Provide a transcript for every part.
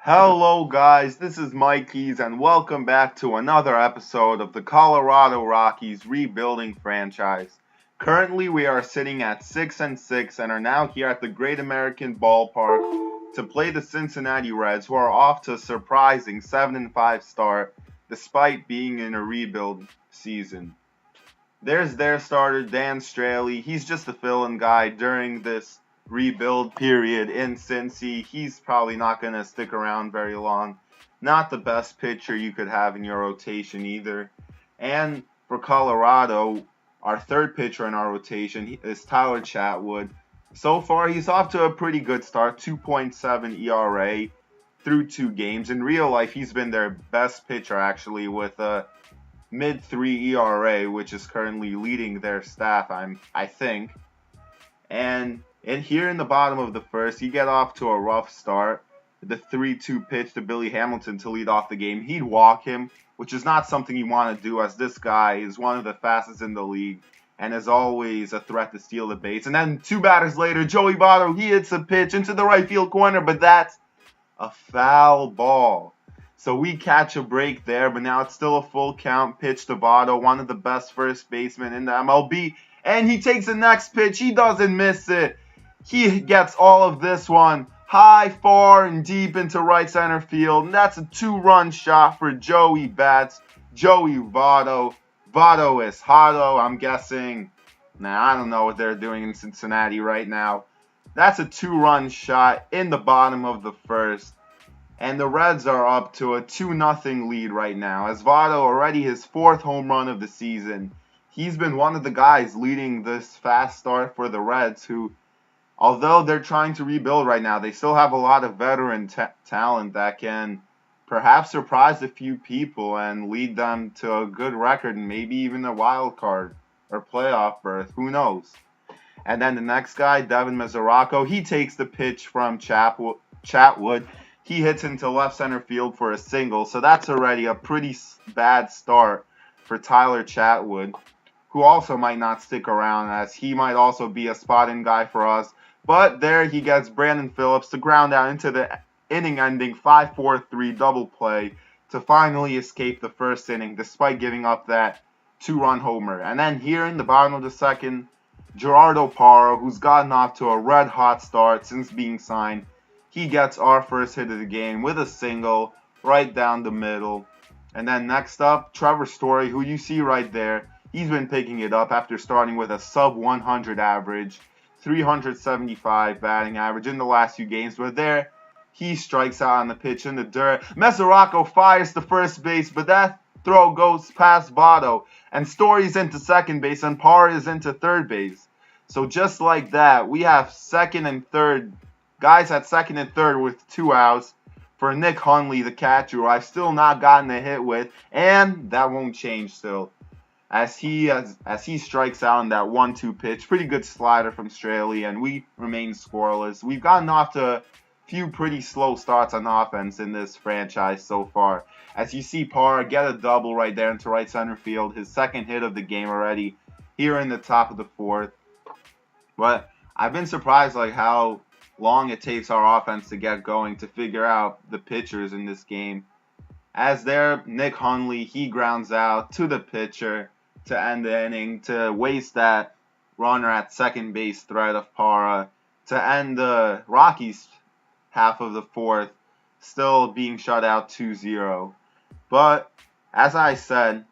Hello, guys. This is Mikey's, and welcome back to another episode of the Colorado Rockies rebuilding franchise. Currently, we are sitting at 6-6 and are now here at the Great American Ballpark to play the Cincinnati Reds, who are off to a surprising 7-5 start despite being in a rebuild season. There's their starter, Dan Straley. He's just a fill-in guy during this rebuild period in Cincy. He's probably not going to stick around very long. Not the best pitcher you could have in your rotation either. And for Colorado, our third pitcher in our rotation is Tyler Chatwood. So far, he's off to a pretty good start, 2.7 ERA through 2 games. In real life, he's been their best pitcher actually with a mid-3 ERA, which is currently leading their staff, I think. And here in the bottom of the first, he get off to a rough start. The 3-2 pitch to Billy Hamilton to lead off the game. He'd walk him, which is not something you want to do, as this guy is one of the fastest in the league and is always a threat to steal the base. And then 2 batters later, Joey Votto, he hits a pitch into the right field corner, but that's a foul ball. So we catch a break there, but now it's still a full count. Pitch to Votto, one of the best first basemen in the MLB. And he takes the next pitch. He doesn't miss it. He gets all of this one high, far, and deep into right center field. And that's a 2-run shot for Joey Bats. Joey Votto. Votto is Hotto, I'm guessing. I don't know what they're doing in Cincinnati right now. That's a 2-run shot in the bottom of the first. And the Reds are up to a 2-0 lead right now, as Votto already his 4th home run of the season. He's been one of the guys leading this fast start for the Reds, who, although they're trying to rebuild right now, they still have a lot of veteran talent that can perhaps surprise a few people and lead them to a good record and maybe even a wild card or playoff berth. Who knows? And then the next guy, Devin Mesoraco, he takes the pitch from Chatwood. He hits into left center field for a single, so that's already a pretty bad start for Tyler Chatwood, who also might not stick around, as he might also be a spot-in guy for us. But there he gets Brandon Phillips to ground out into the inning-ending 5-4-3 double play to finally escape the first inning, despite giving up that 2-run homer. And then here in the bottom of the second, Gerardo Parra, who's gotten off to a red-hot start since being signed, he gets our first hit of the game with a single right down the middle. And then next up, Trevor Story, who you see right there. He's been picking it up after starting with a sub-100 average, 375 batting average in the last few games. But there, he strikes out on the pitch in the dirt. Mesoraco fires to first base, but that throw goes past Votto. And Story's into second base, and Parra is into third base. So just like that, we have second and third. Guys at second and third with 2 outs for Nick Hundley, the catcher, who I've still not gotten a hit with, and that won't change still, as he strikes out on that 1-2 pitch. Pretty good slider from Straley, and we remain scoreless. We've gotten off to a few pretty slow starts on offense in this franchise so far. As you see Parra get a double right there into right center field, his second hit of the game already here in the top of the fourth. But I've been surprised how long it takes our offense to get going, to figure out the pitchers in this game. As there, Nick Hundley, he grounds out to the pitcher to end the inning, to waste that runner at second base threat of Parra, to end the Rockies half of the fourth, still being shut out 2-0. But, as I said,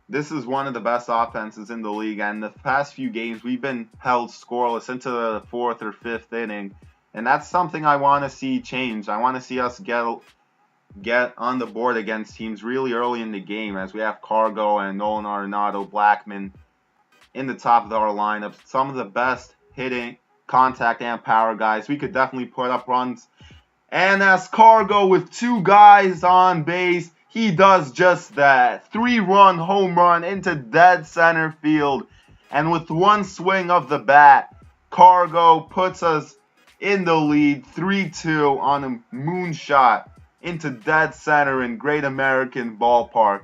this is one of the best offenses in the league, and the past few games we've been held scoreless into the 4th or 5th inning, and that's something I want to see change. I want to see us get on the board against teams really early in the game, as we have Cargo and Nolan Arenado, Blackman in the top of our lineup. Some of the best hitting, contact, and power guys. We could definitely put up runs. And as Cargo with 2 guys on base, he does just that. 3-run home run into dead center field. And with one swing of the bat, Cargo puts us in the lead 3-2 on a moonshot into dead center in Great American Ballpark.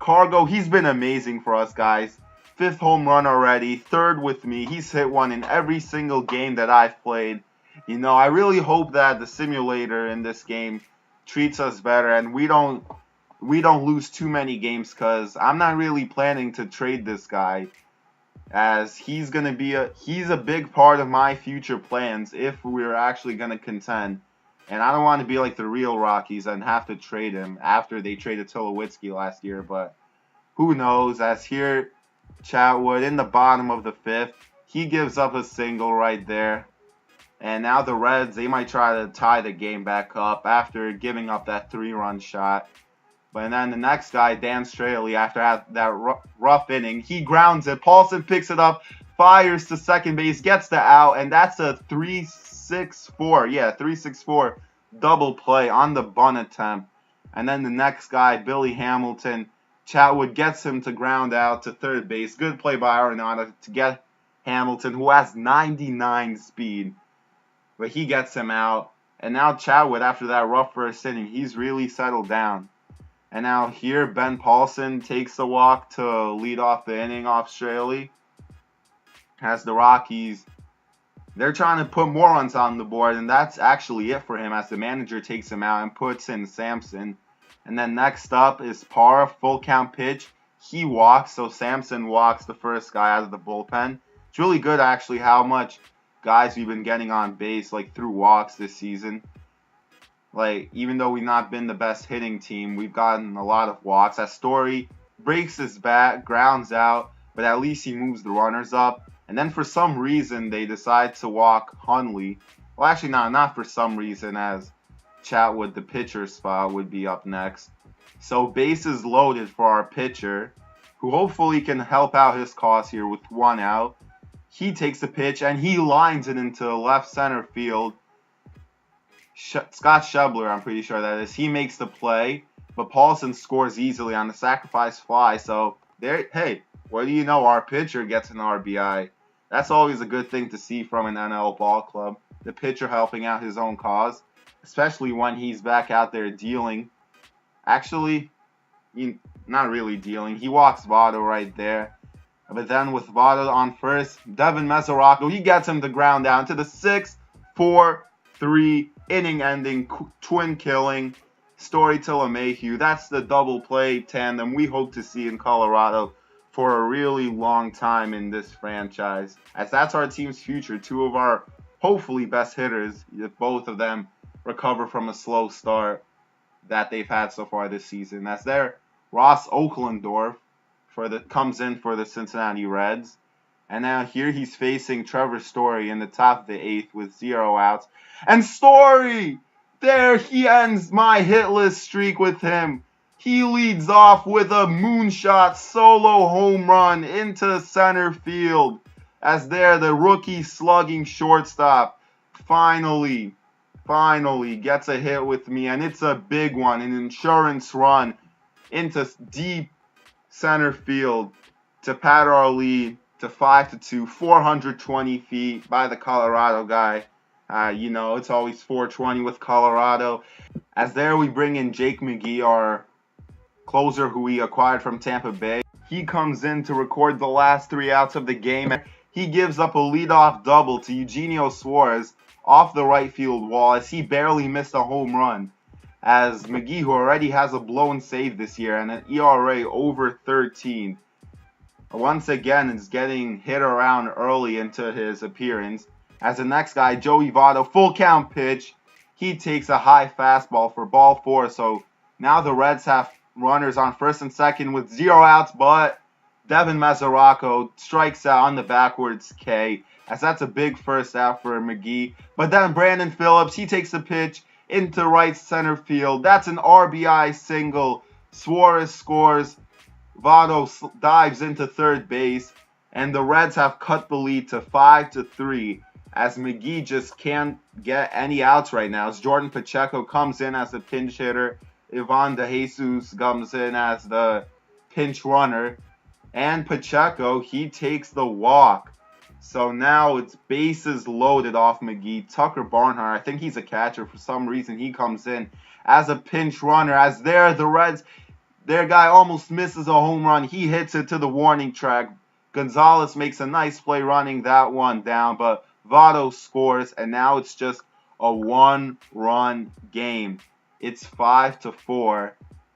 Cargo, he's been amazing for us, guys. 5th home run already, 3rd with me. He's hit one in every single game that I've played. I really hope that the simulator in this game treats us better and we don't lose too many games, because I'm not really planning to trade this guy, as he's a big part of my future plans if we're actually gonna contend. And I don't want to be like the real Rockies and have to trade him after they traded Tulowitzki last year, but who knows? As here, Chatwood in the bottom of the fifth, he gives up a single right there. And now the Reds, they might try to tie the game back up after giving up that 3-run shot. But then the next guy, Dan Straley, after that rough inning, he grounds it. Paulson picks it up, fires to second base, gets the out, and that's a 3-6-4. Yeah, 3-6-4 double play on the bunt attempt. And then the next guy, Billy Hamilton, Chatwood gets him to ground out to third base. Good play by Arenado to get Hamilton, who has 99 speed. But he gets him out. And now Chatwood, after that rough first inning, he's really settled down. And now here, Ben Paulson takes the walk to lead off the inning off Straley. As the Rockies, they're trying to put more runs on the board, and that's actually it for him as the manager takes him out and puts in Sampson. And then next up is Parra, full count pitch. He walks, so Sampson walks the first guy out of the bullpen. It's really good actually how much guys we've been getting on base like through walks this season. Like, even though we've not been the best hitting team, we've gotten a lot of walks. As Story breaks his bat, grounds out, but at least he moves the runners up. And then for some reason, they decide to walk Hundley. Well, actually, not for some reason, as Chatwood, the pitcher spot, would be up next. So bases loaded for our pitcher, who hopefully can help out his cause here with one out. He takes the pitch, and he lines it into left center field. Scott Schebler, I'm pretty sure that is. He makes the play, but Paulson scores easily on the sacrifice fly. So, hey, what do you know? Our pitcher gets an RBI. That's always a good thing to see from an NL ball club. The pitcher helping out his own cause, especially when he's back out there dealing. Actually, not really dealing. He walks Votto right there. But then with Votto on first, Devin Mesoraco, he gets him to ground down to the 6-4-3 inning-ending twin killing. Story to LeMahieu. That's the double play tandem we hope to see in Colorado for a really long time in this franchise, as that's our team's future. Two of our hopefully best hitters, if both of them recover from a slow start that they've had so far this season. As there, Ross Oaklandorf comes in for the Cincinnati Reds. And now here he's facing Trevor Story in the top of the 8th with 0 outs. And Story! There he ends my hitless streak with him. He leads off with a moonshot solo home run into center field. As there, the rookie slugging shortstop finally gets a hit with me. And it's a big one, an insurance run into deep center field to pad our lead to 5-2, 420 feet by the Colorado guy. It's always 420 with Colorado. As there we bring in Jake McGee, our closer who we acquired from Tampa Bay. He comes in to record the last 3 outs of the game. He gives up a leadoff double to Eugenio Suarez off the right field wall as he barely missed a home run. As McGee, who already has a blown save this year and an ERA over 13, once again is getting hit around early into his appearance. As the next guy, Joey Votto, full count pitch. He takes a high fastball for ball 4. So now the Reds have runners on first and second with 0 outs, but Devin Mesoraco strikes out on the backwards K, as that's a big first out for McGee. But then Brandon Phillips, he takes the pitch into right center field. That's an RBI single. Suarez scores. Votto dives into third base, and the Reds have cut the lead to 5-3, as McGee just can't get any outs right now. As Jordan Pacheco comes in as the pinch hitter, Ivan DeJesus comes in as the pinch runner, and Pacheco, he takes the walk. So now it's bases loaded off McGee. Tucker Barnhart, I think he's a catcher. For some reason, he comes in as a pinch runner. As there, the Reds, their guy almost misses a home run. He hits it to the warning track. Gonzalez makes a nice play running that one down, but Votto scores, and now it's just a 1-run game. It's 5-4.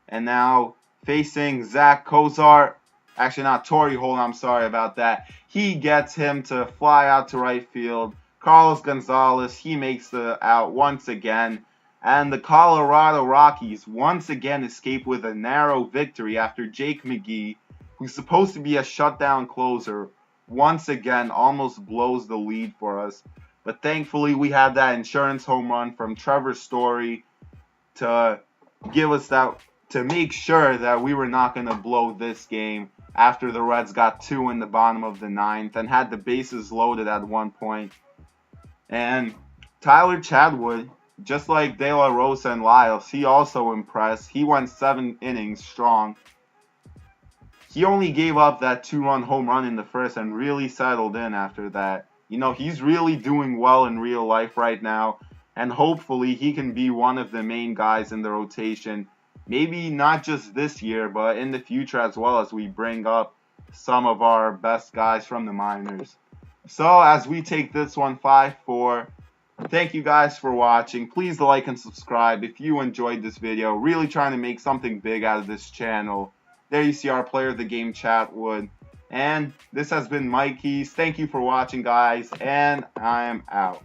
And now facing Zach Kozar, actually not Torrey Holt, I'm sorry about that. He gets him to fly out to right field. Carlos Gonzalez, he makes the out once again. And the Colorado Rockies once again escape with a narrow victory after Jake McGee, who's supposed to be a shutdown closer, once again almost blows the lead for us. But thankfully we had that insurance home run from Trevor Story to give us that, to make sure that we were not going to blow this game after the Reds got 2 in the bottom of the 9th and had the bases loaded at one point. And Tyler Chadwood, just like De La Rosa and Lyles, he also impressed. He went 7 innings strong. He only gave up that 2-run home run in the first and really settled in after that. You know, he's really doing well in real life right now, and hopefully he can be one of the main guys in the rotation. Maybe not just this year, but in the future as well, as we bring up some of our best guys from the minors. So as we take this one 5-4, thank you guys for watching. Please like and subscribe if you enjoyed this video. Really trying to make something big out of this channel. There you see our player of the game, Chatwood. And this has been Mike Keys. Thank you for watching, guys, and I am out.